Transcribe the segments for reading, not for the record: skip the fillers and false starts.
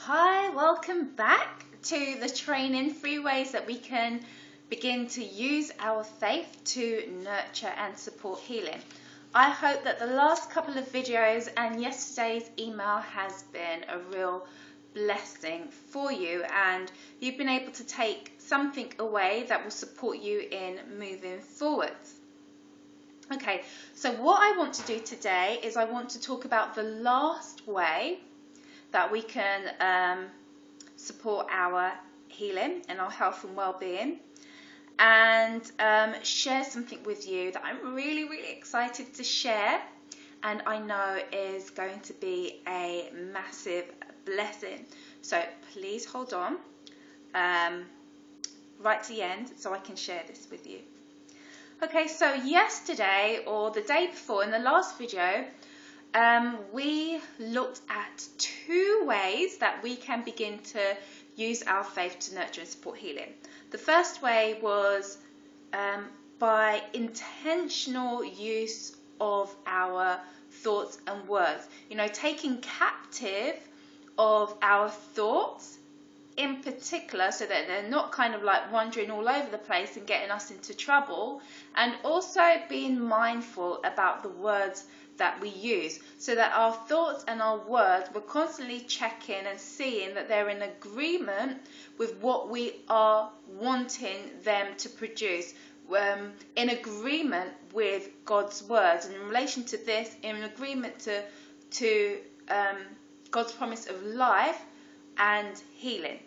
Hi, welcome back to the training 3 ways that we can begin to use our faith to nurture and support healing. I hope that the last couple of videos and yesterday's email has been a real blessing for you and you've been able to take something away that will support you in moving forwards. Okay, so what I want to do today is I want to talk about the last way that we can support our healing and our health and well-being, and share something with you that I'm really excited to share, and I know is going to be a massive blessing. So please hold on right to the end so I can share this with you. Okay, so yesterday or the day before in the last video, we looked at 2 ways that we can begin to use our faith to nurture and support healing. The first way was by intentional use of our thoughts and words. You know, taking captive of our thoughts in particular, so that they're not kind of like wandering all over the place and getting us into trouble, and also being mindful about the words that we use, so that our thoughts and our words, we're constantly checking and seeing that they're in agreement with what we are wanting them to produce, in agreement with God's words, and in relation to this, in agreement to God's promise of life and healing.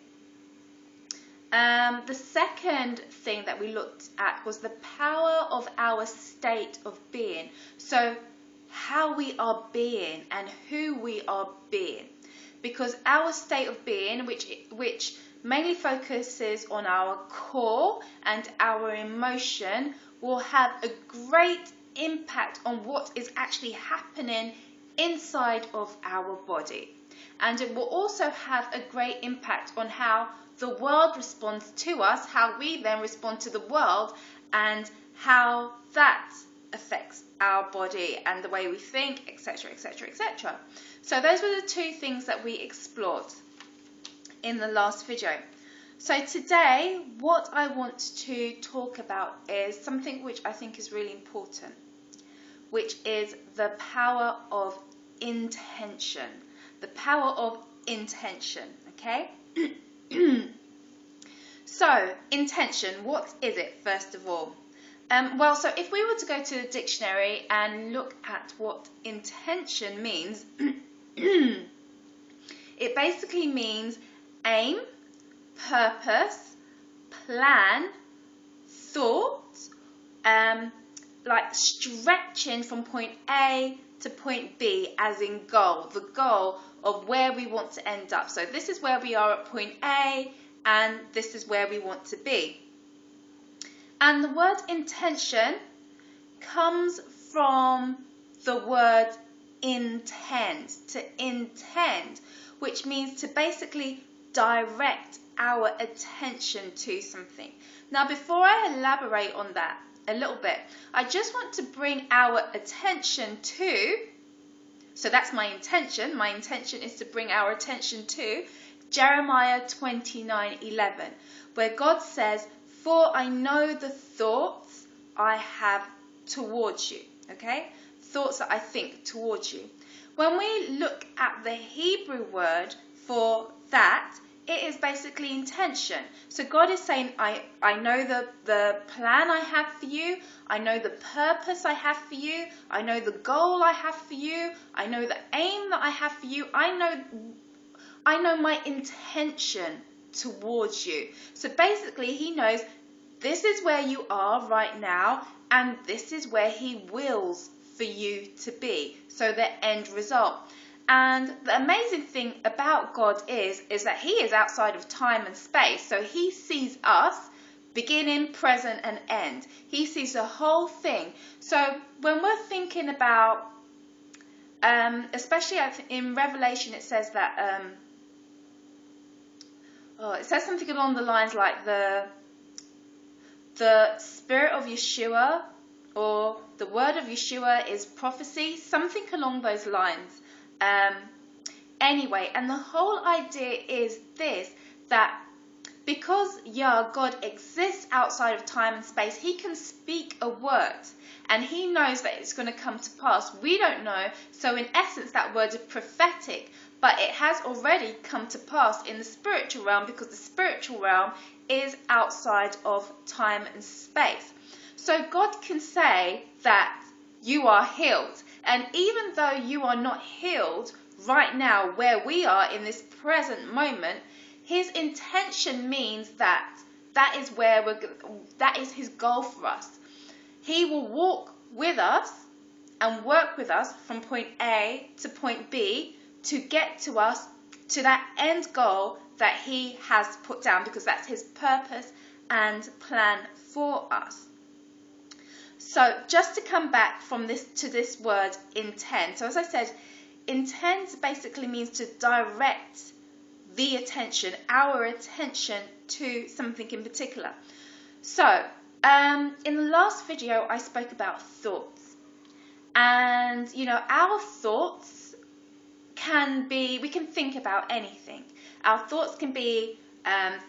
The second thing that we looked at was the power of our state of being. So how we are being and who we are being, because our state of being, which mainly focuses on our core and our emotion, will have a great impact on what is actually happening inside of our body, and it will also have a great impact on how the world responds to us, how we then respond to the world, and how that affects our body and the way we think, etc. So those were the 2 things that we explored in the last video. So today what I want to talk about is something which I think is really important, which is the power of intention. The power of intention, okay? So intention, what is it first of all? Well, so if we were to go to the dictionary and look at what intention means, it basically means aim, purpose, plan, thought, like stretching from point A to point B, as in goal, the goal of where we want to end up. So this is where we are at point A, and this is where we want to be. And the word intention comes from the word intend, to intend, which means to basically direct our attention to something. Now, before I elaborate on that a little bit, I just want to bring our attention to, so that's my intention. My intention is to bring our attention to Jeremiah 29:11, where God says, "For I know the thoughts I have towards you." Okay? Thoughts that I think towards you. When we look at the Hebrew word for that, it is basically intention. So God is saying, I know the plan I have for you. I know the purpose I have for you. I know the goal I have for you. I know the aim that I have for you. I know my intention towards you. So basically he knows this is where you are right now, and this is where he wills for you to be. So the end result. And the amazing thing about God is that he is outside of time and space. So he sees us beginning, present and end. He sees the whole thing. So when we're thinking about, especially in Revelation, it says that, it says something along the lines like the spirit of Yeshua, or the word of Yeshua is prophecy, something along those lines. anyway. And the whole idea is this, that because God exists outside of time and space, he can speak a word and he knows that it's going to come to pass. We don't know. So in essence, that word is prophetic, but it has already come to pass in the spiritual realm, because the spiritual realm is outside of time and space. So God can say that you are healed. And even though you are not healed right now where we are in this present moment, his intention means that that is his goal for us. He will walk with us and work with us from point A to point B to get to us to that end goal that he has put down, because that's his purpose and plan for us. So just to come back from this to this word intend. So as I said, intend basically means to direct the attention, our attention to something in particular. So in the last video I spoke about thoughts, and our thoughts can be, we can think about anything. Our thoughts can be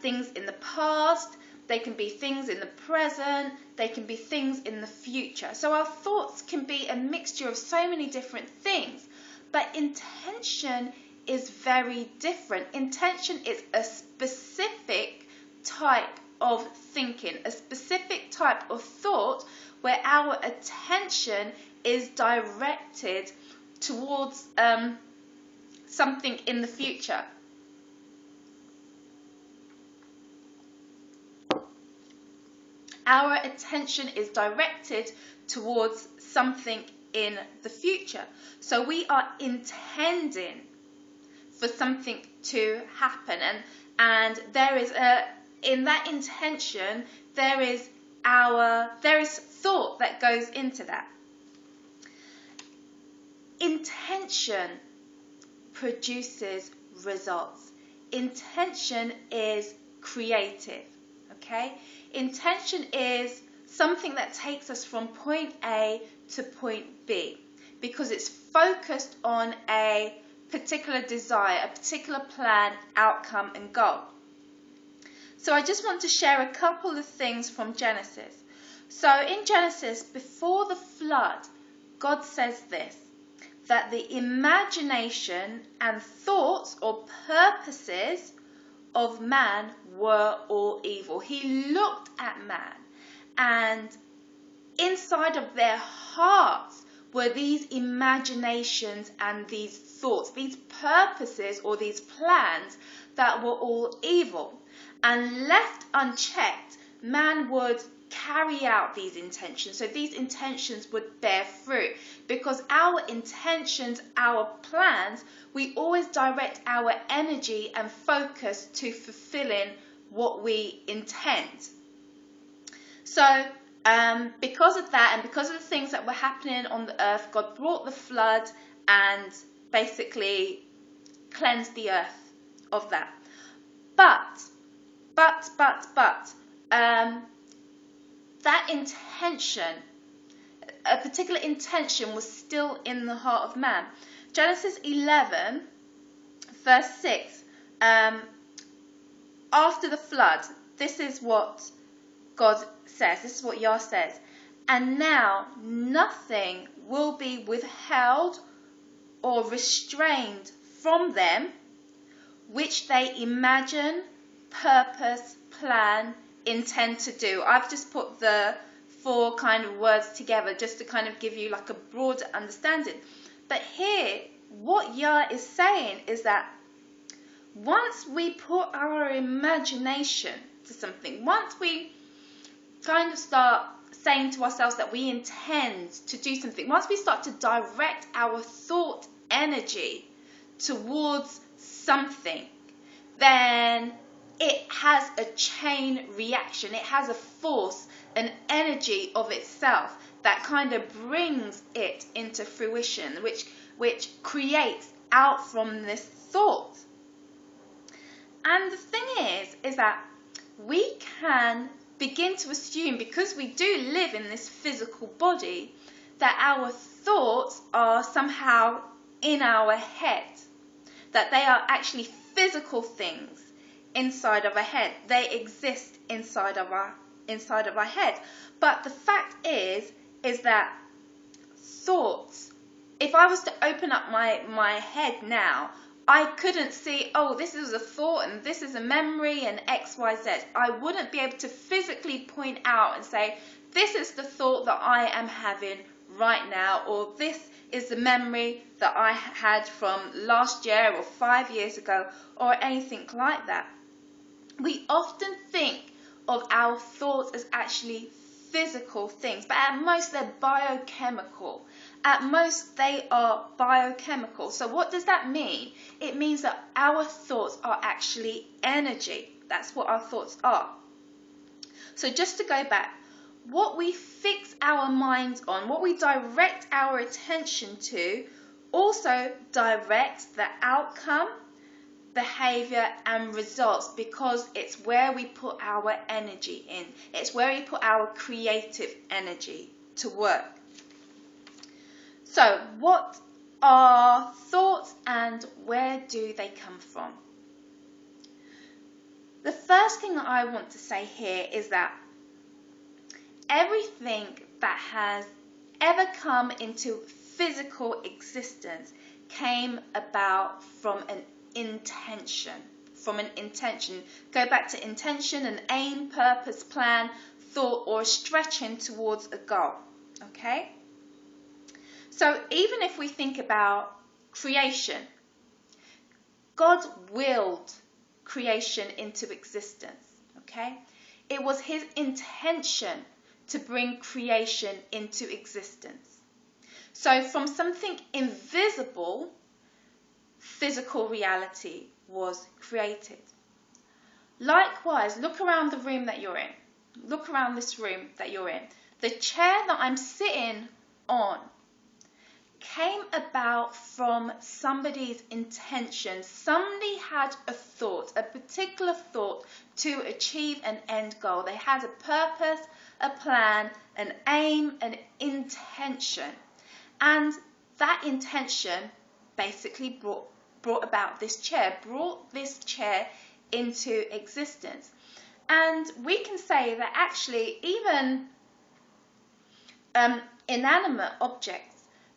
things in the past, they can be things in the present, they can be things in the future. So our thoughts can be a mixture of so many different things, but intention is very different. Intention is a specific type of thinking, a specific type of thought where our attention is directed towards something in the future. Our attention is directed towards something in the future. So we are intending for something to happen, and there is in that intention there is thought that goes into that. Intention produces results. Intention is creative, okay? Intention is something that takes us from point A to point B, because it's focused on a particular desire, a particular plan, outcome and goal. So I just want to share a couple of things from Genesis. So in Genesis, before the flood, God says this, that the imagination and thoughts or purposes of man were all evil. He looked at man, and inside of their hearts were these imaginations and these thoughts, these purposes or these plans that were all evil. And left unchecked, man would carry out these intentions. So these intentions would bear fruit, because our intentions, our plans, we always direct our energy and focus to fulfilling what we intend. So because of that, and because of the things that were happening on the earth, God brought the flood and basically cleansed the earth of that. But that intention, a particular intention, was still in the heart of man. Genesis 11, verse 6, after the flood, this is what God says, this is what Yah says, and now nothing will be withheld or restrained from them which they imagine, purpose, plan, intend to do. I've just put the 4 kind of words together just to kind of give you like a broader understanding. But here, what Yah is saying is that once we put our imagination to something, once we kind of start saying to ourselves that we intend to do something, once we start to direct our thought energy towards something, then it has a chain reaction. It has a force, an energy of itself that kind of brings it into fruition, which creates out from this thought. And the thing is that we can begin to assume, because we do live in this physical body, that our thoughts are somehow in our head. that they are actually physical things inside of our head. They exist inside of our head. But the fact is that thoughts, if I was to open up my head now, I couldn't see, oh, this is a thought and this is a memory and X, Y, Z. I wouldn't be able to physically point out and say, this is the thought that I am having right now, or this is the memory that I had from last year or 5 years ago, or anything like that. We often think of our thoughts as actually physical things, but at most they're biochemical. At most they are biochemical. So what does that mean? It means that our thoughts are actually energy. That's what our thoughts are. So just to go back, what we fix our minds on, what we direct our attention to, also directs the outcome, behavior and results, because it's where we put our energy in. It's where we put our creative energy to work. So what are thoughts and where do they come from? The first thing that I want to say here is that everything that has ever come into physical existence came about from an intention. Go back to intention, an aim, purpose, plan, thought, or stretching towards a goal. Okay? So even if we think about creation, God willed creation into existence. Okay? It was his intention to bring creation into existence. So from something invisible, physical reality was created. Likewise, look around the room that you're in. Look around this room that you're in. The chair that I'm sitting on came about from somebody's intention. Somebody had a thought, a particular thought to achieve an end goal. They had a purpose, a plan, an aim, an intention. And that intention basically brought about this chair, brought this chair into existence. And we can say that actually even inanimate objects,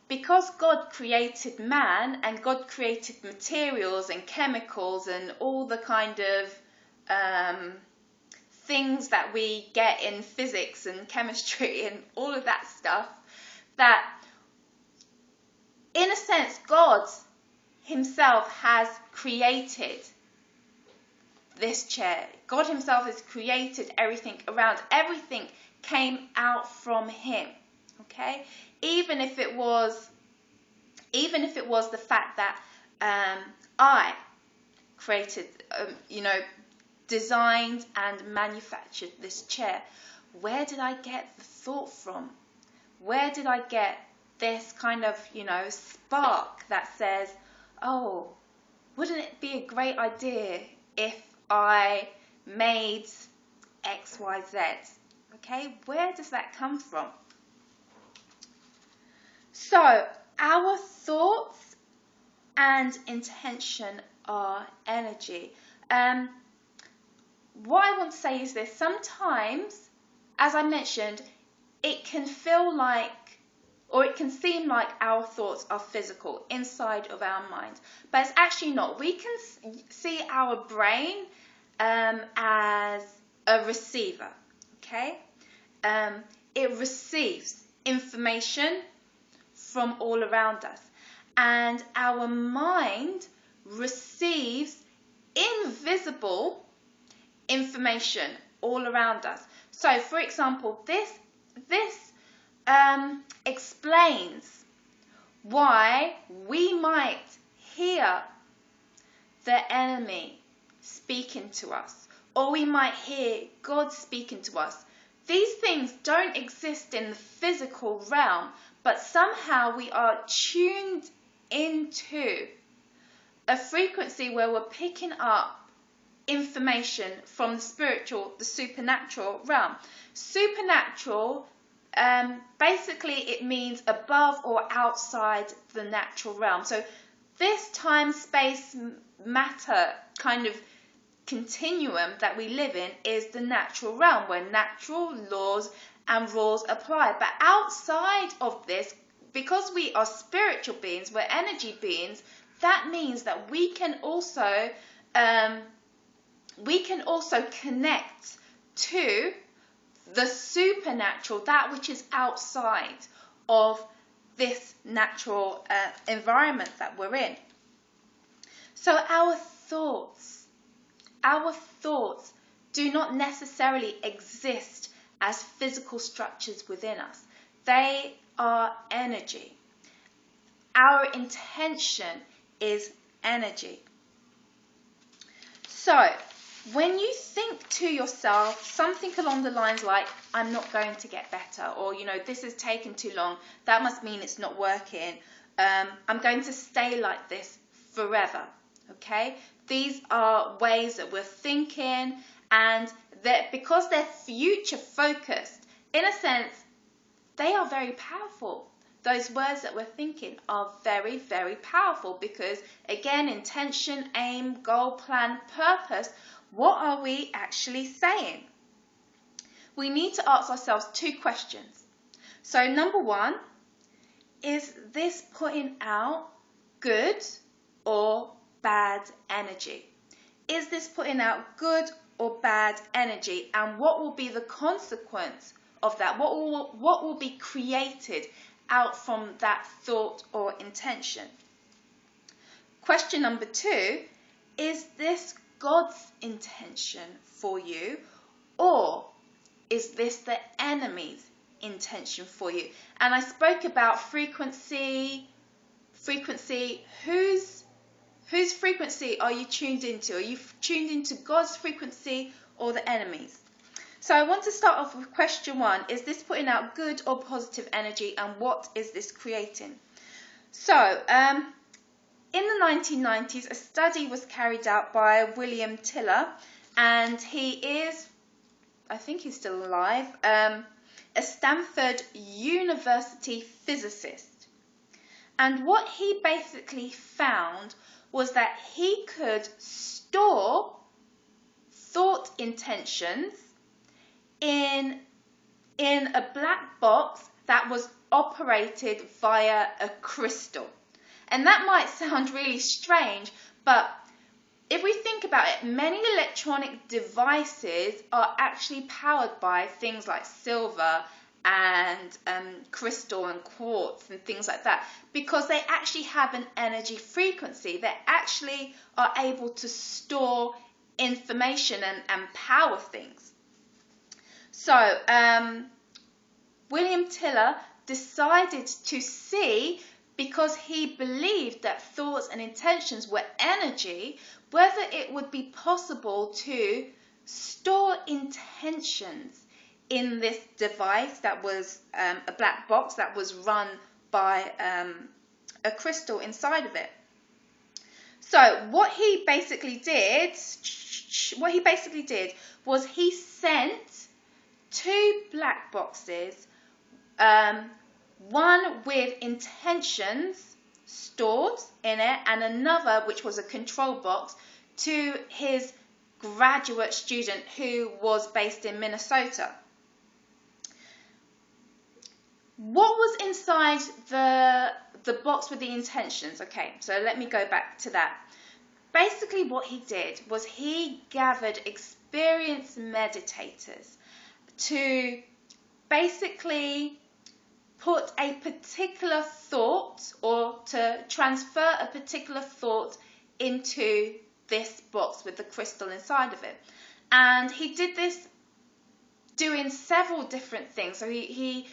because God created man and God created materials and chemicals and all the kind of things that we get in physics and chemistry and all of that stuff, that in a sense God himself has created this chair. God himself has created everything around. Everything came out from him. Okay? Even if it was the fact that I created, designed and manufactured this chair, where did I get the thought from? Where did I get this kind of, spark that says, oh, wouldn't it be a great idea if I made X, Y, Z? Okay, where does that come from? So, our thoughts and intention are energy. What I want to say is this: sometimes, as I mentioned, it can feel like, or it can seem like our thoughts are physical inside of our mind, but it's actually not. We can see our brain as a receiver, okay? It receives information from all around us, and our mind receives invisible information all around us. So, for example, this explains why we might hear the enemy speaking to us, or we might hear God speaking to us. These things don't exist in the physical realm, but somehow we are tuned into a frequency where we're picking up information from the spiritual, the supernatural realm. Supernatural, basically it means above or outside the natural realm. So this time-space matter kind of continuum that we live in is the natural realm, where natural laws and rules apply. But outside of this, because we are spiritual beings, we're energy beings, that means that we can also connect to the supernatural, that which is outside of this natural environment that we're in. So our thoughts do not necessarily exist as physical structures within us. They are energy. Our intention is energy. So, when you think to yourself something along the lines like, I'm not going to get better, or, this has taken too long, that must mean it's not working, I'm going to stay like this forever, okay? These are ways that we're thinking, and that because they're future focused, in a sense, they are very powerful. Those words that we're thinking are very, very powerful because, again, intention, aim, goal, plan, purpose, what are we actually saying? We need to ask ourselves 2 questions. So, number 1, is this putting out good or bad energy? Is this putting out good or bad energy? And what will be the consequence of that? What will be created out from that thought or intention? Question number 2, is this God's intention for you, or is this the enemy's intention for you? And I spoke about frequency. Whose frequency are you tuned into? Are you tuned into God's frequency or the enemy's? So I want to start off with question 1. Is this putting out good or positive energy, and what is this creating? So, in the 1990s, a study was carried out by William Tiller, and he is, I think he's still alive, a Stanford University physicist. And what he basically found was that he could store thought intentions in a black box that was operated via a crystal. And that might sound really strange, but if we think about it, many electronic devices are actually powered by things like silver and crystal and quartz and things like that, because they actually have an energy frequency. They actually are able to store information and power things. So William Tiller decided to see, because he believed that thoughts and intentions were energy, whether it would be possible to store intentions in this device that was a black box that was run by a crystal inside of it. So what he basically did was he sent 2 black boxes, one with intentions stored in it and another, which was a control box, to his graduate student who was based in Minnesota. What was inside the box with the intentions? Okay, so let me go back to that. Basically what he did was he gathered experienced meditators to basically put a particular thought, or to transfer a particular thought into this box with the crystal inside of it. And he did this doing several different things. So he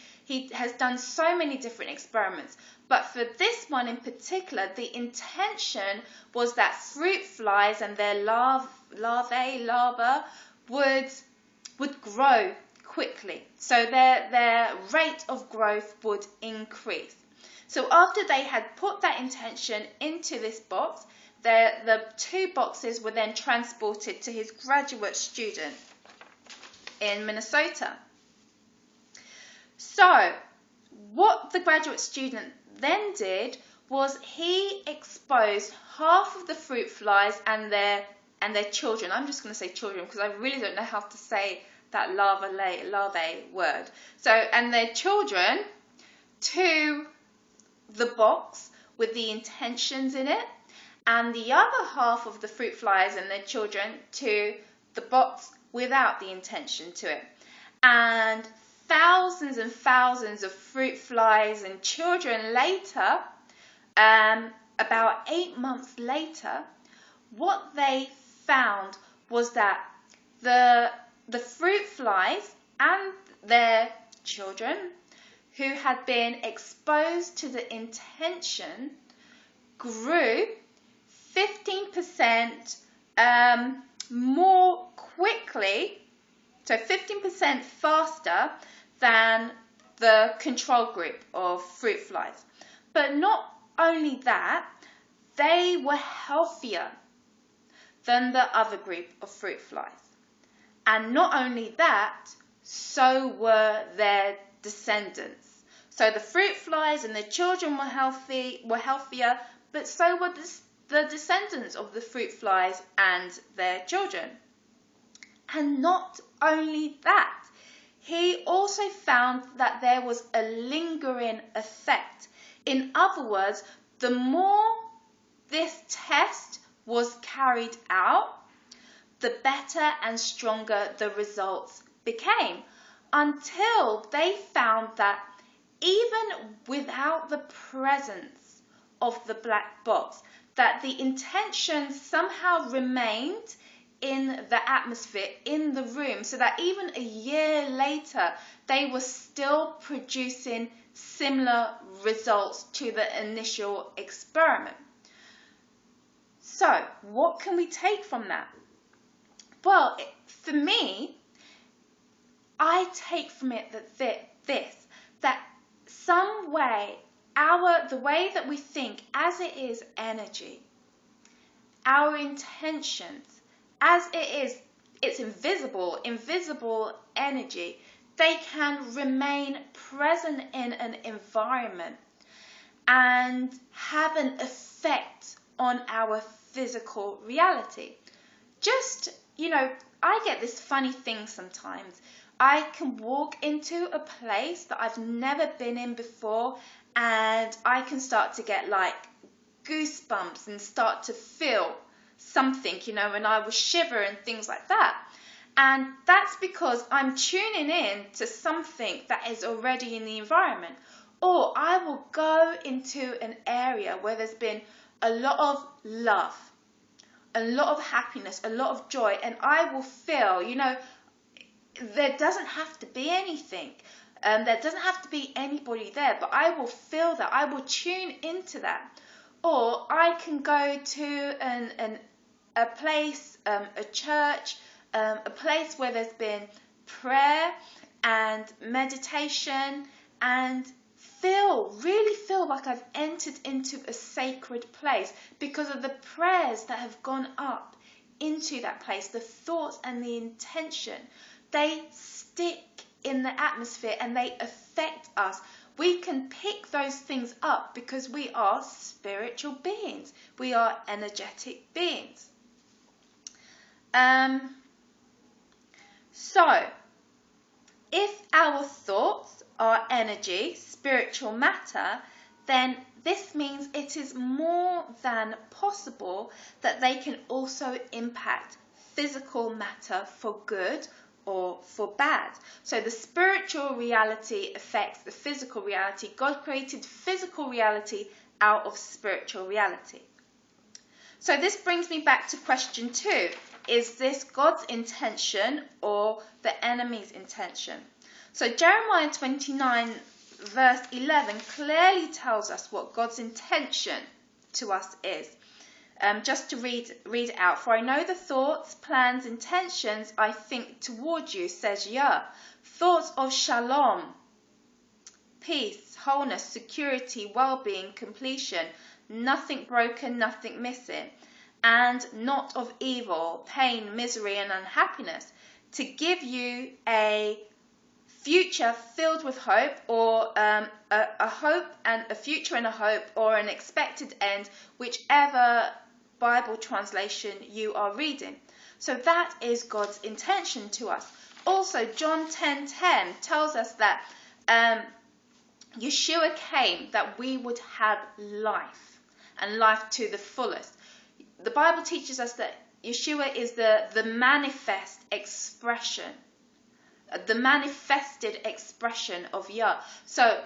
has done so many different experiments. But for this one in particular, the intention was that fruit flies and their larvae would grow quickly. So their rate of growth would increase. So after they had put that intention into this box, the 2 boxes were then transported to his graduate student in Minnesota. So what the graduate student then did was he exposed half of the fruit flies and their children. I'm just going to say children because I really don't know how to say that larvae word. So, and their children to the box with the intentions in it, and the other half of the fruit flies and their children to the box without the intention to it. And thousands and thousands of fruit flies and children later, about 8 months later, what they found was that the fruit flies and their children who had been exposed to the intention grew 15% more quickly, so 15% faster than the control group of fruit flies. But not only that, they were healthier than the other group of fruit flies. And not only that, so were their descendants. So the fruit flies and their children were healthier, but so were the descendants of the fruit flies and their children. And not only that, he also found that there was a lingering effect. In other words, the more this test was carried out, the better and stronger the results became, until they found that even without the presence of the black box, that the intention somehow remained in the atmosphere, in the room, so that even a year later, they were still producing similar results to the initial experiment. So, what can we take from that? Well, for me, I take from it that some way, the way that we think, as it is energy, our intentions, as it is, it's invisible energy, they can remain present in an environment and have an effect on our physical reality. Just, I get this funny thing sometimes. I can walk into a place that I've never been in before, and I can start to get like goosebumps and start to feel something, and I will shiver and things like that. And that's because I'm tuning in to something that is already in the environment. Or I will go into an area where there's been a lot of love, a lot of happiness, a lot of joy, and I will feel, there doesn't have to be anything. There doesn't have to be anybody there, but I will feel that. I will tune into that. Or I can go to a place, a church, a place where there's been prayer and meditation, and really feel like I've entered into a sacred place because of the prayers that have gone up into that place, the thoughts and the intention. They stick in the atmosphere and they affect us. We can pick those things up because we are spiritual beings. We are energetic beings. So, if our thoughts are energy, spiritual matter, then this means it is more than possible that they can also impact physical matter for good or for bad. So the spiritual reality affects the physical reality. God created physical reality out of spiritual reality. So this brings me back to question 2. Is this God's intention or the enemy's intention? So Jeremiah 29 verse 11 clearly tells us what God's intention to us is. Just to read it out. For I know the thoughts, plans, intentions I think toward you, says Yah. Thoughts of shalom, peace, wholeness, security, well-being, completion, nothing broken, nothing missing, and not of evil, pain, misery, and unhappiness, to give you a future filled with hope, or a hope and a future and a hope, or an expected end, whichever Bible translation you are reading. So that is God's intention to us. Also, John 10:10 tells us that Yeshua came that we would have life, and life to the fullest. The Bible teaches us that Yeshua is the manifest expression, the manifested expression of Yah. So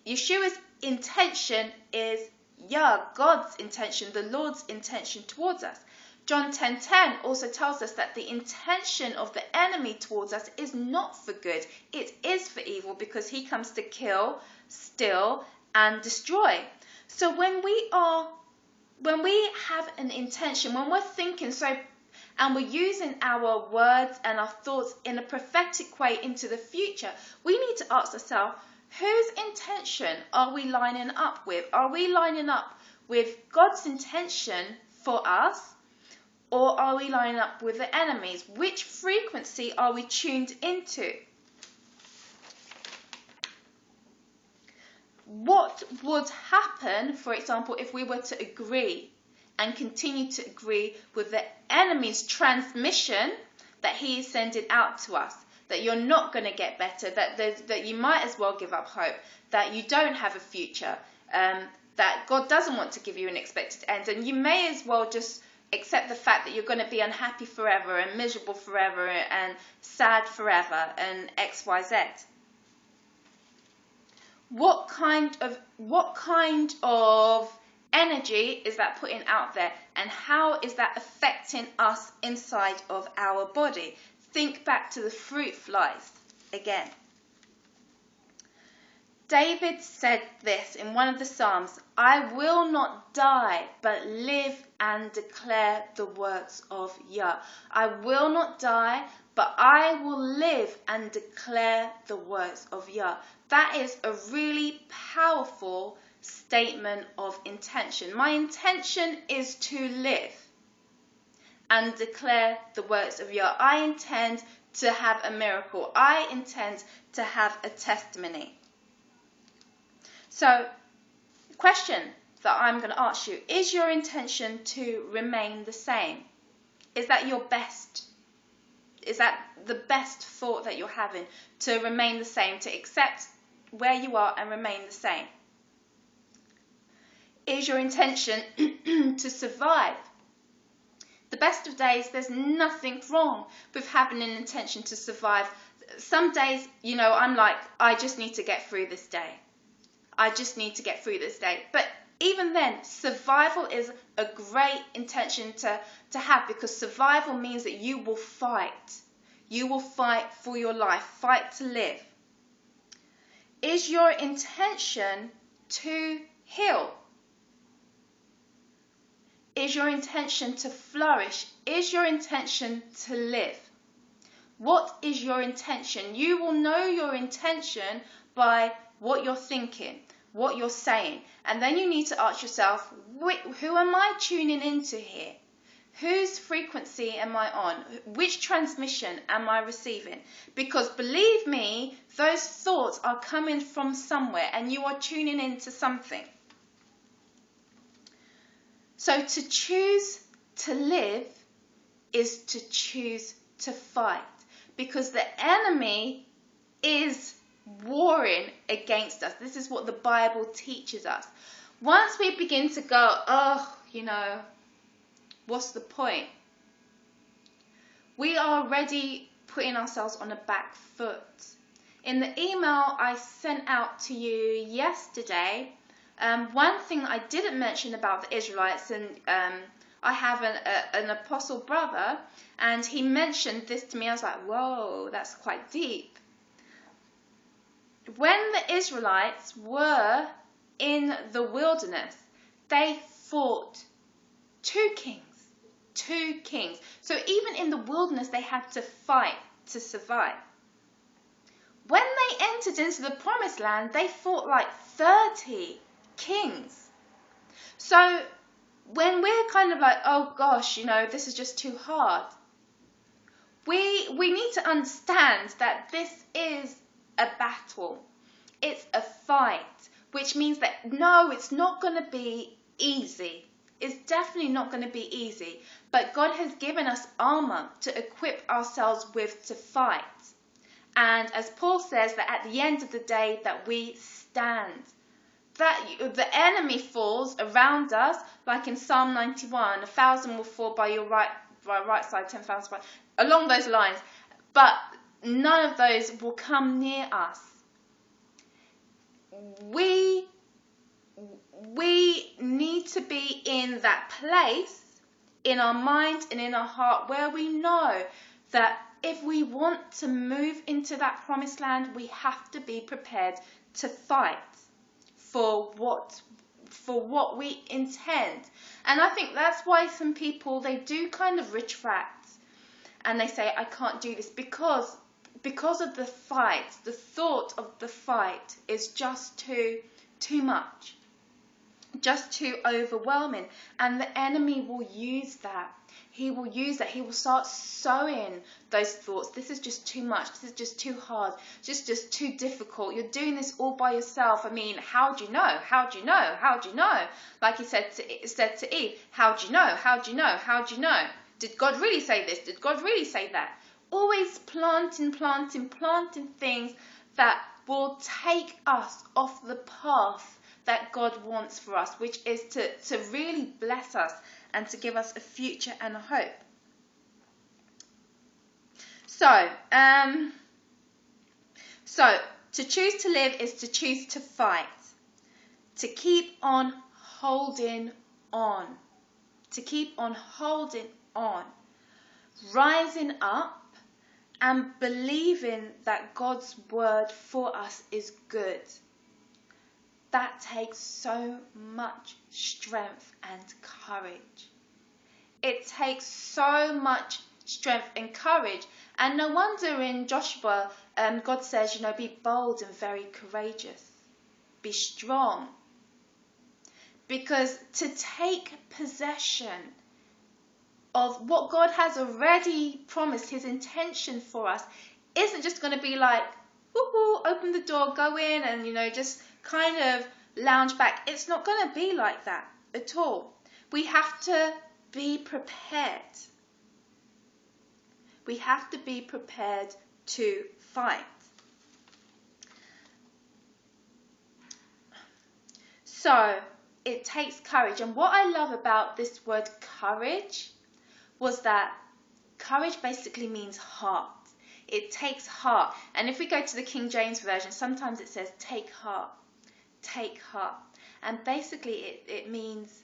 Yeshua's intention is Yah, God's intention, the Lord's intention towards us. John 10:10 also tells us that the intention of the enemy towards us is not for good. It is for evil, because he comes to kill, steal, and destroy. So when we have an intention, when we're thinking and we're using our words and our thoughts in a prophetic way into the future, we need to ask ourselves, whose intention are we lining up with? Are we lining up with God's intention for us, or are we lining up with the enemy's? Which frequency are we tuned into? What would happen, for example, if we were to agree and continue to agree with the enemy's transmission that he is sending out to us, that you're not going to get better, that you might as well give up hope, that you don't have a future, that God doesn't want to give you an expected end, and you may as well just accept the fact that you're going to be unhappy forever and miserable forever and sad forever and XYZ. What kind of energy is that putting out there, and how is that affecting us inside of our body? Think back to the fruit flies again. David said this in one of the Psalms, "I will not die, but live and declare the works of Yah." I will not die, but I will live and declare the works of Yah. That is a really powerful statement of intention. My intention is to live and declare the works of Yah. I intend to have a miracle. I intend to have a testimony. So, the question that I'm going to ask you, is your intention to remain the same? Is that your best? Is that the best thought that you're having, to remain the same, to accept where you are and remain the same? Is your intention to survive? The best of days, there's nothing wrong with having an intention to survive. Some days, I'm like, I just need to get through this day. I just need to get through this day. But even then, survival is a great intention to have, because survival means that you will fight. You will fight for your life, fight to live. Is your intention to heal? Is your intention to flourish? Is your intention to live? What is your intention? You will know your intention by what you're thinking, what you're saying. And then you need to ask yourself, who am I tuning into here? Whose frequency am I on? Which transmission am I receiving? Because believe me, those thoughts are coming from somewhere, and you are tuning into something. So to choose to live is to choose to fight, because the enemy is warring against us. This is what the Bible teaches us. Once we begin to go, what's the point? We are already putting ourselves on a back foot. In the email I sent out to you yesterday, one thing I didn't mention about the Israelites, and I have an apostle brother, and he mentioned this to me. I was like, whoa, that's quite deep. When the Israelites were in the wilderness, they fought two kings. So even in the wilderness, they had to fight to survive. When they entered into the promised land, they fought like 30 kings. So when we're kind of like, oh gosh, this is just too hard, we need to understand that this is a battle. It's a fight, which means that no, it's not going to be easy. It's definitely not going to be easy. But God has given us armor to equip ourselves with to fight. And as Paul says, that at the end of the day that we stand. That the enemy falls around us, like in Psalm 91, 1,000 will fall by your right side, 10,000 by, along those lines. But none of those will come near us. We need to be in that place, in our mind and in our heart, where we know that if we want to move into that promised land, we have to be prepared to fight for what we intend. And I think that's why some people, they do kind of retract and they say, I can't do this, because of the fight. The thought of the fight is just too much, just too overwhelming. And the enemy will use that. He will use that. He will start sowing those thoughts. This is just too much. This is just too hard. Just too difficult. You're doing this all by yourself. I mean, how do you know? How do you know? How do you know? Like he said to Eve, how do you know? How do you know? How do you know? Did God really say this? Did God really say that? Always planting things that will take us off the path that God wants for us, which is to really bless us and to give us a future and a hope. So to choose to live is to choose to fight, to keep on holding on, to keep on holding on, rising up and believing that God's word for us is good. That takes so much strength and courage. It takes so much strength and courage. And no wonder in Joshua, God says, be bold and very courageous. Be strong. Because to take possession of what God has already promised, his intention for us, isn't just going to be like, woohoo, open the door, go in and, just kind of lounge back. It's not going to be like that at all. We have to be prepared. We have to be prepared to fight. So it takes courage. And what I love about this word courage was that courage basically means heart. It takes heart. And if we go to the King James Version, sometimes it says take heart. Take heart. And basically it means,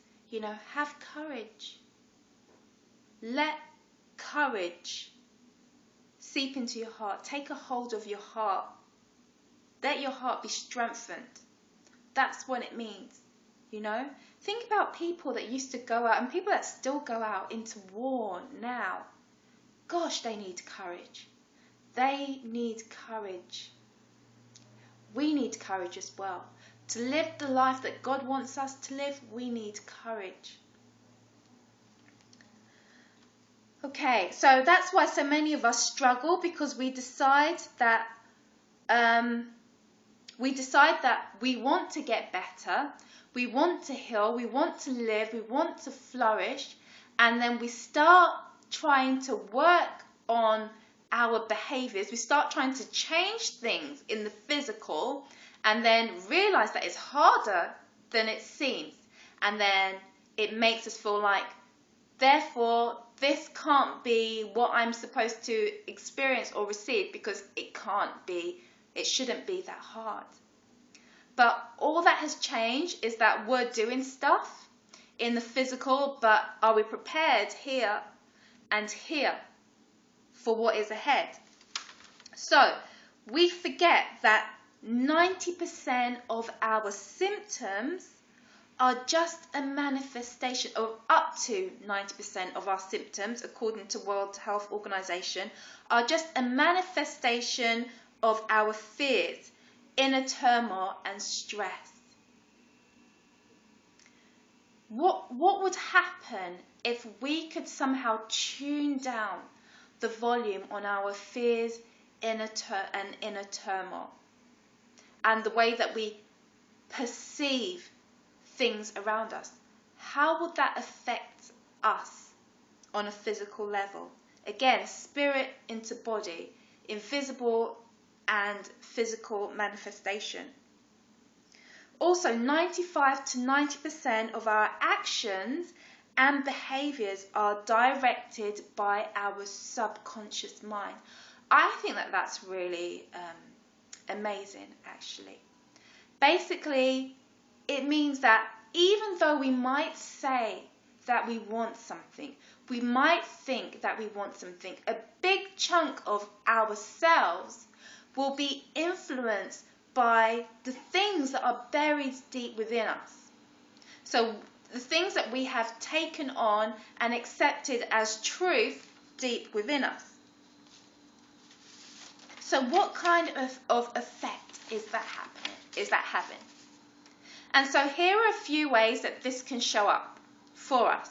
have courage. Let courage seep into your heart. Take a hold of your heart. Let your heart be strengthened. That's what it means, Think about people that used to go out and people that still go out into war now. Gosh, they need courage. They need courage. We need courage as well. To live the life that God wants us to live, we need courage. Okay, so that's why so many of us struggle, because we decide that we want to get better, we want to heal, we want to live, we want to flourish, and then we start trying to work on our behaviors. We start trying to change things in the physical, and then realize that it's harder than it seems. And then it makes us feel like, therefore, this can't be what I'm supposed to experience or receive, because it can't be, it shouldn't be that hard. But all that has changed is that we're doing stuff in the physical, but are we prepared here and here for what is ahead? So we forget that 90% of our symptoms are just a manifestation, or up to 90% of our symptoms, according to World Health Organization, are just a manifestation of our fears, inner turmoil and stress. What would happen if we could somehow tune down the volume on our fears and inner turmoil? and the way that we perceive things around us, how would that affect us on a physical level? Again, spirit into body, invisible and physical manifestation. Also, 95 to 90% of our actions and behaviors are directed by our subconscious mind. I think that that's really amazing, actually. Basically, it means that even though we might say that we want something, we might think that we want something, a big chunk of ourselves will be influenced by the things that are buried deep within us. So the things that we have taken on and accepted as truth deep within us. So what kind of effect is that having? And so here are a few ways that this can show up for us.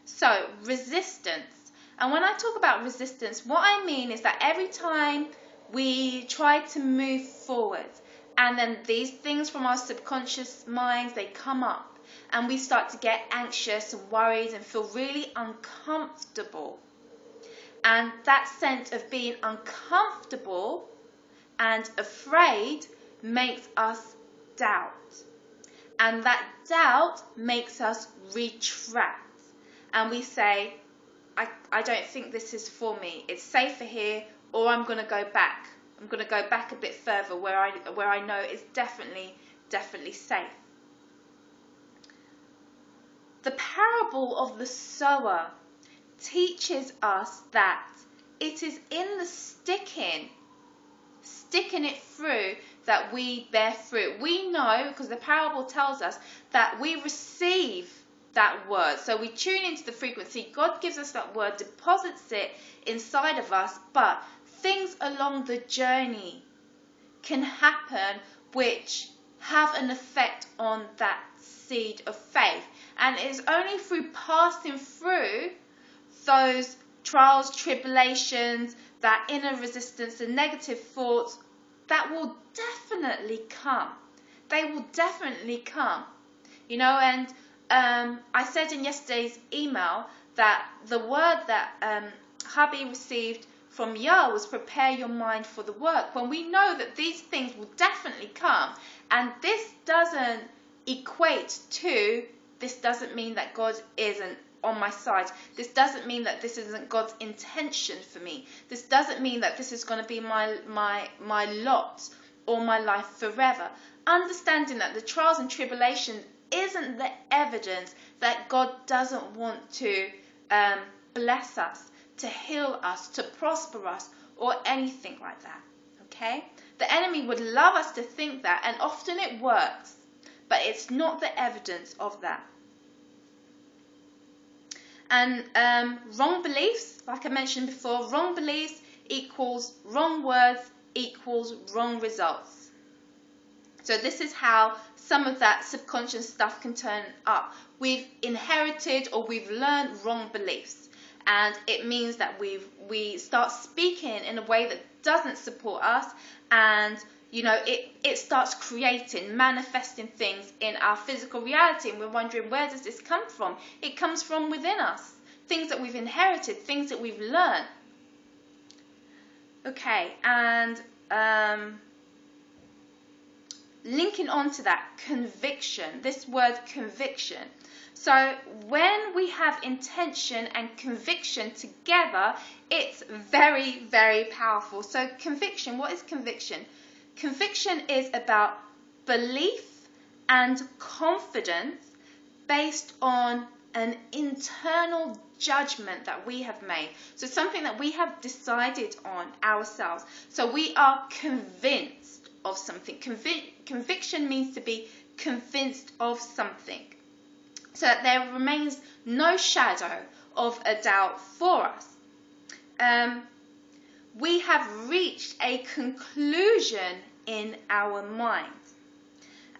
So resistance. And when I talk about resistance, what I mean is that every time we try to move forward, and then these things from our subconscious minds, they come up, and we start to get anxious and worried and feel really uncomfortable. And that sense of being uncomfortable and afraid makes us doubt. And that doubt makes us retract. And we say, I don't think this is for me. It's safer here, or I'm going to go back. I'm going to go back a bit further where I know it's definitely safe. The parable of the sower teaches us that it is in the sticking it through that we bear fruit. We know, because the parable tells us, that we receive that word. So we tune into the frequency. God gives us that word, deposits it inside of us, but things along the journey can happen which have an effect on that seed of faith. And it's only through passing through those trials, tribulations, that inner resistance, the negative thoughts, that will definitely come. They will definitely come. You know, and I said in yesterday's email that the word that hubby received from Yah was prepare your mind for the work. When we know that these things will definitely come, and this doesn't equate to, this doesn't mean that God isn't on my side. This doesn't mean that this isn't God's intention for me. This doesn't mean that this is going to be my lot or my life forever. Understanding that the trials and tribulations isn't the evidence that God doesn't want to bless us, to heal us, to prosper us, or anything like that. Okay? The enemy would love us to think that, and often it works, but it's not the evidence of that. And wrong beliefs, like I mentioned before, wrong beliefs equals wrong words equals wrong results. So this is how some of that subconscious stuff can turn up. We've inherited or we've learned wrong beliefs. And it means that we start speaking in a way that doesn't support us, and you know, it starts creating, manifesting things in our physical reality, and we're wondering, where does this come from? It comes from within us. Things that we've inherited, things that we've learned. Okay, and linking on to that, conviction, this word conviction. So when we have intention and conviction together, it's very, very powerful. So conviction, what is conviction? Conviction is about belief and confidence based on an internal judgment that we have made. So something that we have decided on ourselves. So we are convinced of something. Conviction means to be convinced of something, so that there remains no shadow of a doubt for us. We have reached a conclusion in our mind.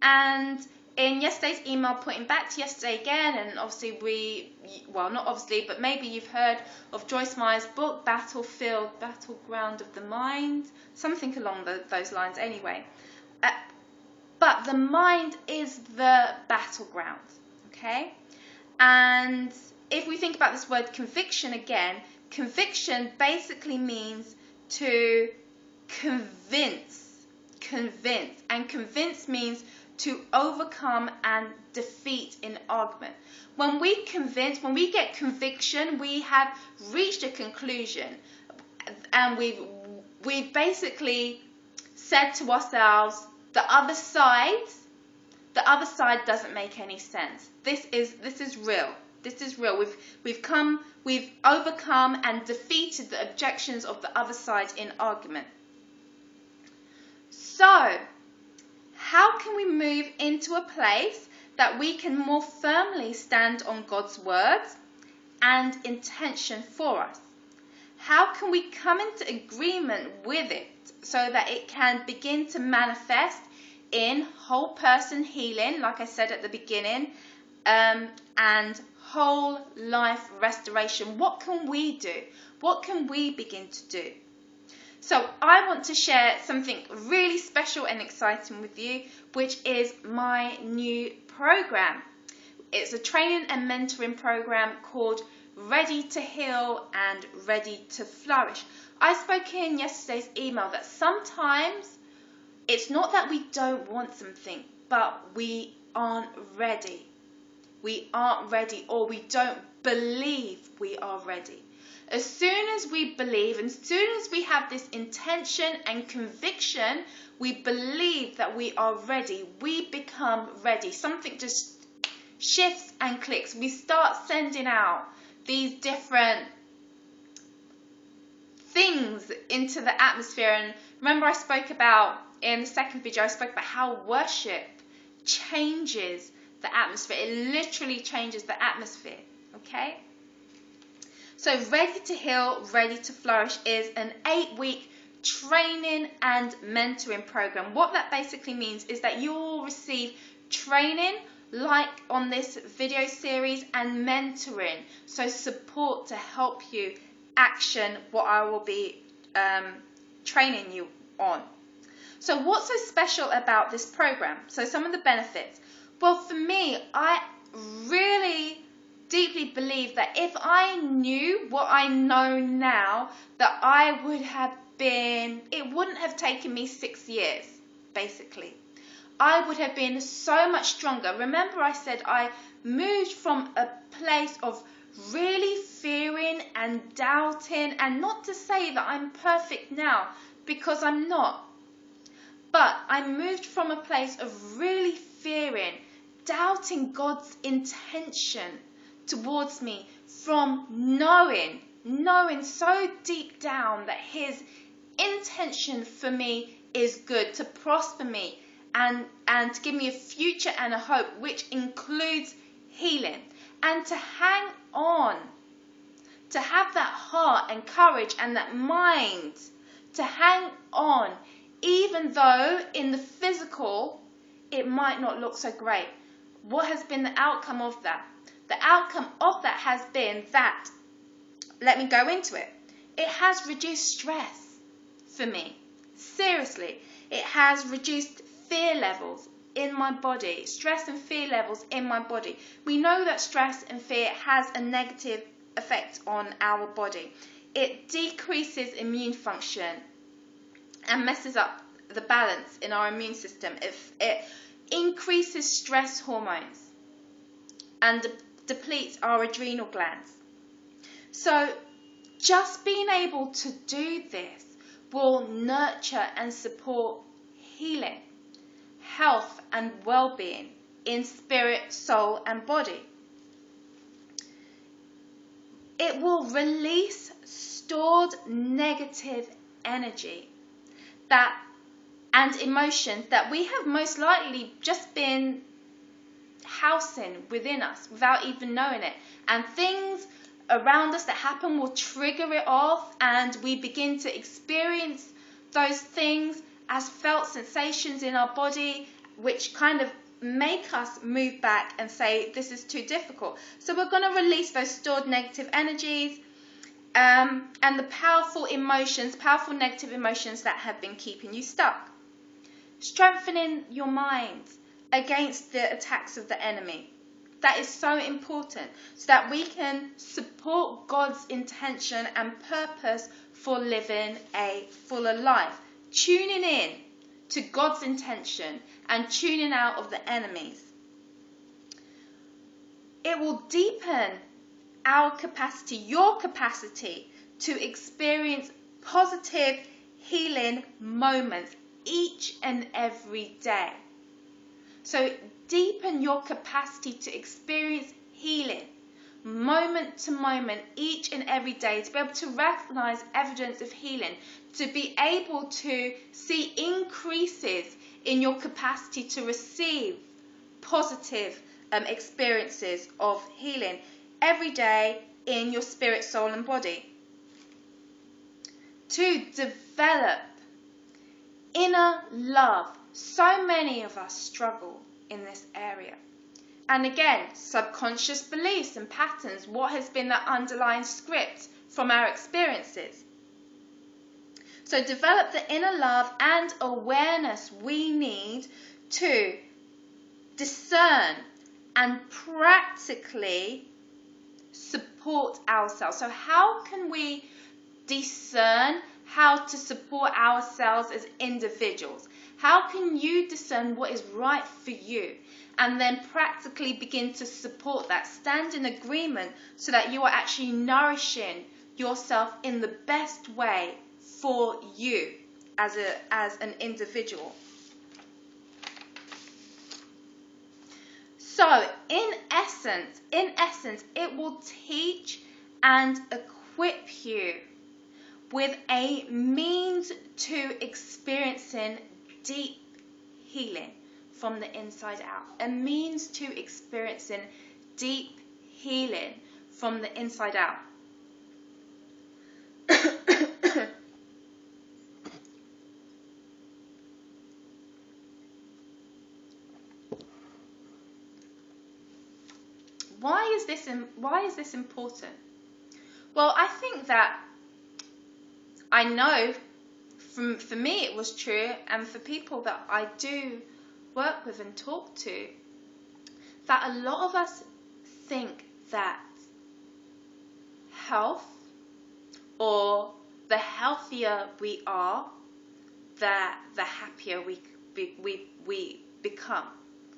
And in yesterday's email, pointing back to yesterday again, and obviously not obviously, but maybe you've heard of Joyce Meyer's book, Battleground of the Mind, something along those lines anyway. but the mind is the battleground, okay? And if we think about this word conviction again, conviction basically means to convince, and convince means to overcome and defeat in argument. When we convince, when we get conviction, we have reached a conclusion, and we've basically said to ourselves, the other side doesn't make any sense. This is real. This is real. We've overcome and defeated the objections of the other side in argument. So, how can we move into a place that we can more firmly stand on God's word and intention for us? How can we come into agreement with it so that it can begin to manifest in whole person healing, like I said at the beginning, and whole life restoration? What can we do? What can we begin to do? So I want to share something really special and exciting with you, which is my new program. It's a training and mentoring program called Ready to Heal and Ready to Flourish. I spoke in yesterday's email that sometimes it's not that we don't want something, but we aren't ready. We aren't ready, or we don't believe we are ready. As soon as we believe, and as soon as we have this intention and conviction, we believe that we are ready, we become ready. Something just shifts and clicks. We start sending out these different things into the atmosphere. And remember, I spoke about, in the second video, I spoke about how worship changes the atmosphere. It literally changes the atmosphere, okay? So Ready to Heal, Ready to Flourish is an 8-week training and mentoring program. What that basically means is that you will receive training like on this video series and mentoring, so support to help you action what I will be training you on. So what's so special about this program? So some of the benefits. Well, for me, I really deeply believe that if I knew what I know now, that I would have been, it wouldn't have taken me 6 years, basically. I would have been so much stronger. Remember, I said I moved from a place of really fearing and doubting, and not to say that I'm perfect now, because I'm not. But I moved from a place of really fearing, doubting God's intention towards me, from knowing so deep down that his intention for me is good, to prosper me and to give me a future and a hope, which includes healing, and to hang on, to have that heart and courage and that mind to hang on, even though in the physical it might not look so great. What has been the outcome of that? The outcome of that has been that, let me go into it. It has reduced stress for me. Seriously, it has reduced fear levels in my body, stress and fear levels in my body. We know that stress and fear has a negative effect on our body. It decreases immune function and messes up the balance in our immune system. It increases stress hormones and depletes our adrenal glands. So just being able to do this will nurture and support healing, health and well-being in spirit, soul and body. It will release stored negative energy and emotions that we have most likely just been housing within us without even knowing it. And things around us that happen will trigger it off, and we begin to experience those things as felt sensations in our body, which kind of make us move back and say, this is too difficult. So we're going to release those stored negative energies and the powerful emotions, powerful negative emotions that have been keeping you stuck. strengthening your mind against the attacks of the enemy. That is so important, so that we can support God's intention and purpose for living a fuller life. Tuning in to God's intention and tuning out of the enemies. It will deepen our capacity, your capacity, to experience positive healing moments each and every day. So deepen your capacity to experience healing moment to moment each and every day, to be able to recognize evidence of healing, to be able to see increases in your capacity to receive positive experiences of healing every day in your spirit, soul and body. To develop inner love. So many of us struggle in this area. And again, subconscious beliefs and patterns. What has been the underlying script from our experiences? So develop the inner love and awareness we need to discern and practically support ourselves. So how can we discern how to support ourselves as individuals? How can you discern what is right for you and then practically begin to support that? Stand in agreement so that you are actually nourishing yourself in the best way for you as an individual. So in essence, it will teach and equip you with a means to experiencing deep healing from the inside out. A means to experiencing deep healing from the inside out. Why is this important? Well, I think that I know for me it was true, and for people that I do work with and talk to, that a lot of us think that health, or the healthier we are, the happier we become.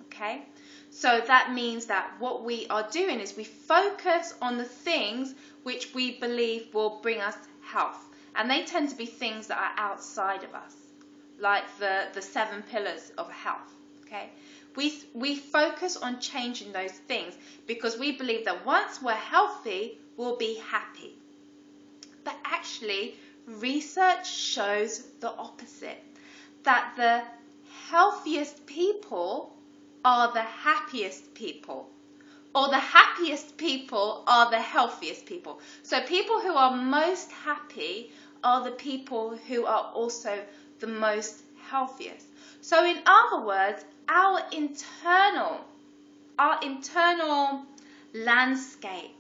Okay? So that means that what we are doing is we focus on the things which we believe will bring us health. And they tend to be things that are outside of us, like the 7 pillars of health. Okay? We focus on changing those things because we believe that once we're healthy, we'll be happy. But actually, research shows the opposite. That the healthiest people are the happiest people, or the happiest people are the healthiest people. So people who are most happy are the people who are also the most healthiest. So in other words, our internal landscape,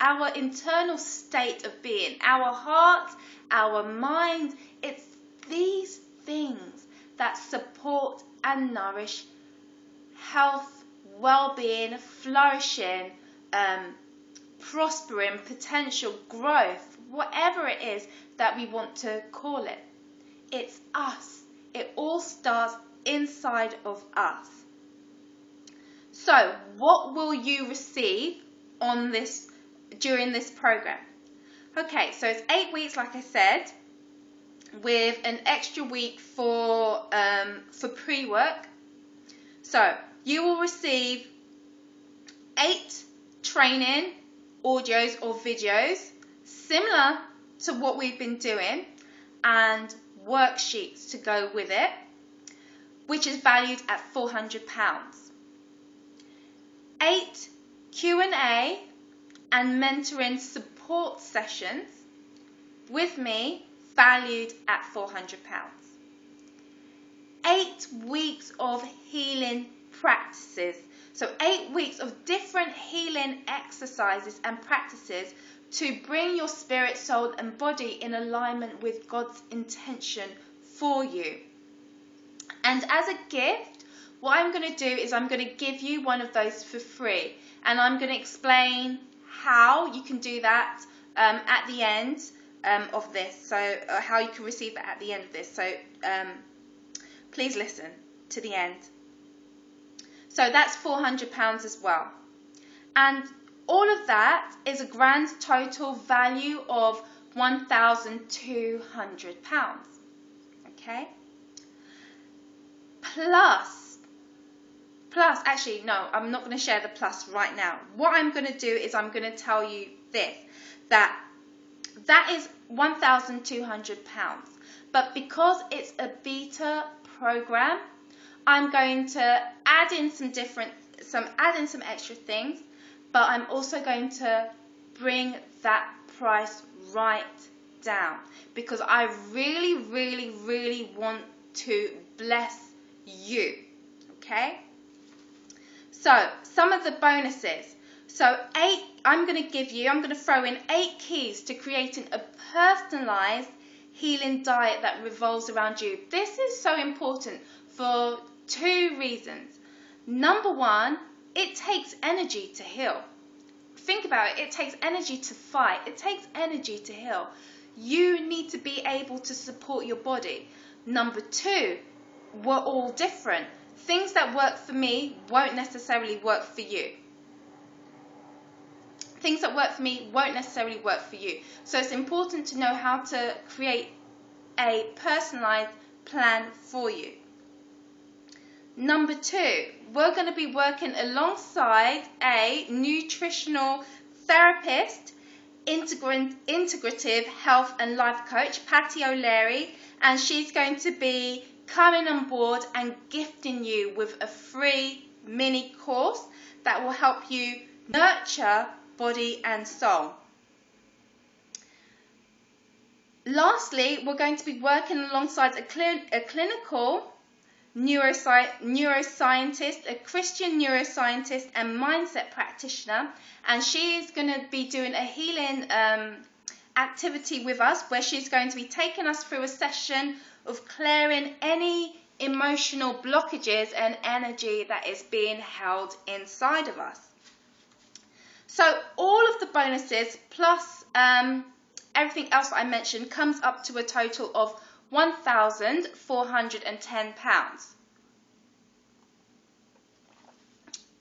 our internal state of being, our heart, our mind, it's these things that support and nourish health, well-being, flourishing, prospering, potential, growth, whatever it is that we want to call it. It's us. It all starts inside of us. So, what will you receive on this during this program? Okay, so it's 8 weeks, like I said, with an extra week for pre-work. So you will receive 8 training audios or videos similar to what we've been doing, and worksheets to go with it, which is valued at £400. 8 Q&A and mentoring support sessions with me, valued at £400. 8 weeks of healing practices. So 8 weeks of different healing exercises and practices to bring your spirit, soul and body in alignment with God's intention for you. And as a gift, what I'm going to do is I'm going to give you one of those for free. And I'm going to explain how you can do that at the end of this. So how you can receive that at the end of this. So please listen to the end. So that's £400 as well. And all of that is a grand total value of £1,200. Okay? Plus, actually, no, I'm not going to share the plus right now. What I'm going to do is I'm going to tell you this, that is £1,200. But because it's a beta program, I'm going to add in some extra things, but I'm also going to bring that price right down because I really, really, really want to bless you. Okay? So, some of the bonuses. So, I'm going to throw in 8 keys to creating a personalized healing diet that revolves around you. This is so important for 2 reasons. Number 1, it takes energy to heal. Think about it. It takes energy to fight. It takes energy to heal. You need to be able to support your body. Number 2, we're all different. Things that work for me won't necessarily work for you. Things that work for me won't necessarily work for you. So it's important to know how to create a personalized plan for you. Number 2, we're going to be working alongside a nutritional therapist, integrative health and life coach, Patty O'Leary, and she's going to be coming on board and gifting you with a free mini course that will help you nurture body and soul. Lastly, we're going to be working alongside a clinical neuroscientist, a Christian neuroscientist and mindset practitioner, and she's going to be doing a healing activity with us where she's going to be taking us through a session of clearing any emotional blockages and energy that is being held inside of us. So all of the bonuses plus everything else that I mentioned comes up to a total of £1,410.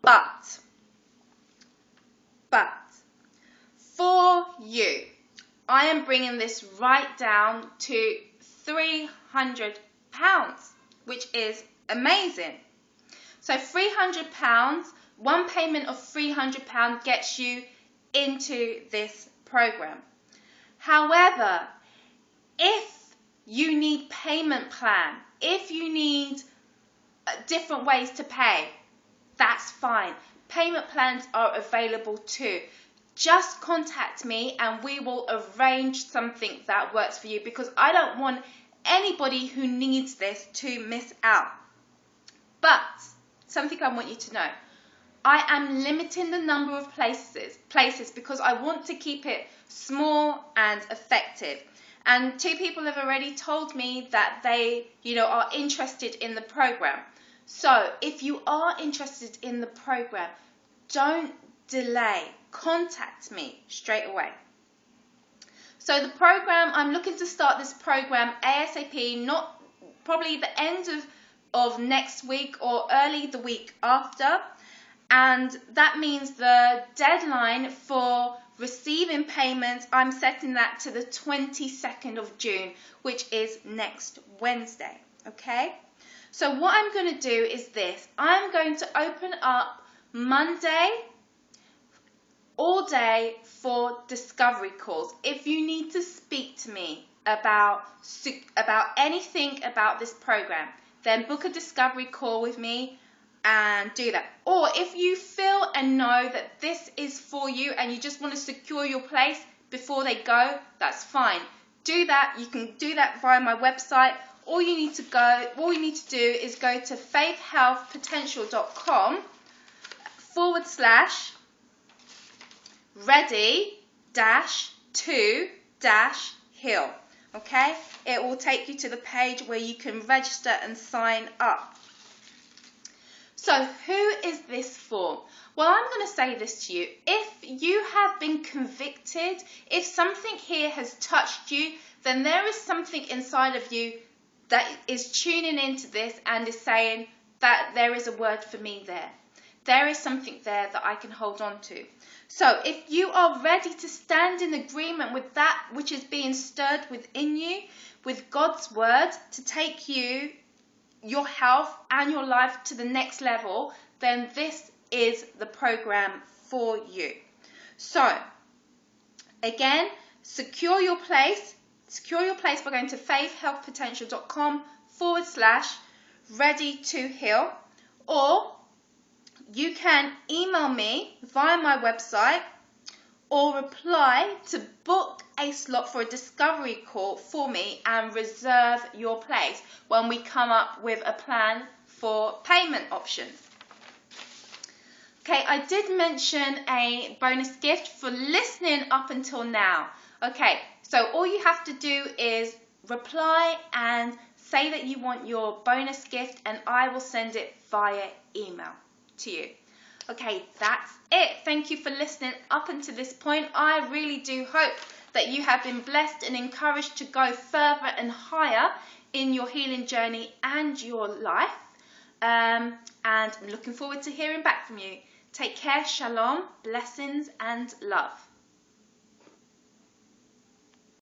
But for you, I am bringing this right down to £300, which is amazing. So £300, one payment of £300 gets you into this program. However, if you need payment plan, if you need different ways to pay, that's fine. Payment plans are available too. Just contact me and we will arrange something that works for you because I don't want anybody who needs this to miss out. But something I want you to know, I am limiting the number of places because I want to keep it small and effective. And 2 people have already told me that they, are interested in the program. So if you are interested in the program, don't delay. Contact me straight away. So the program, I'm looking to start this program ASAP, not probably the end of next week or early the week after. And that means the deadline for receiving payments, I'm setting that to the 22nd of June, which is next Wednesday. Okay? So what I'm going to do is this. I'm going to open up Monday all day for discovery calls. If you need to speak to me about anything about this program, then book a discovery call with me and do that. Or if you feel and know that this is for you and you just want to secure your place before they go, that's fine. Do that. You can do that via my website. All you need to do is go to faithhealthpotential.com/ready-to-heal. Okay, it will take you to the page where you can register and sign up. So who is this for? Well, I'm going to say this to you. If you have been convicted, if something here has touched you, then there is something inside of you that is tuning into this and is saying that there is a word for me there. There is something there that I can hold on to. So if you are ready to stand in agreement with that which is being stirred within you, with God's word to take you, your health and your life to the next level, then this is the program for you. So again, secure your place by going to faithhealthpotential.com/ready-to-heal, or you can email me via my website or reply to book a slot for a discovery call for me and reserve your place when we come up with a plan for payment options. Okay, I did mention a bonus gift for listening up until now. Okay, so all you have to do is reply and say that you want your bonus gift, and I will send it via email to you. Okay, that's it. Thank you for listening up until this point. I really do hope that you have been blessed and encouraged to go further and higher in your healing journey and your life. And I'm looking forward to hearing back from you. Take care, shalom, blessings and love.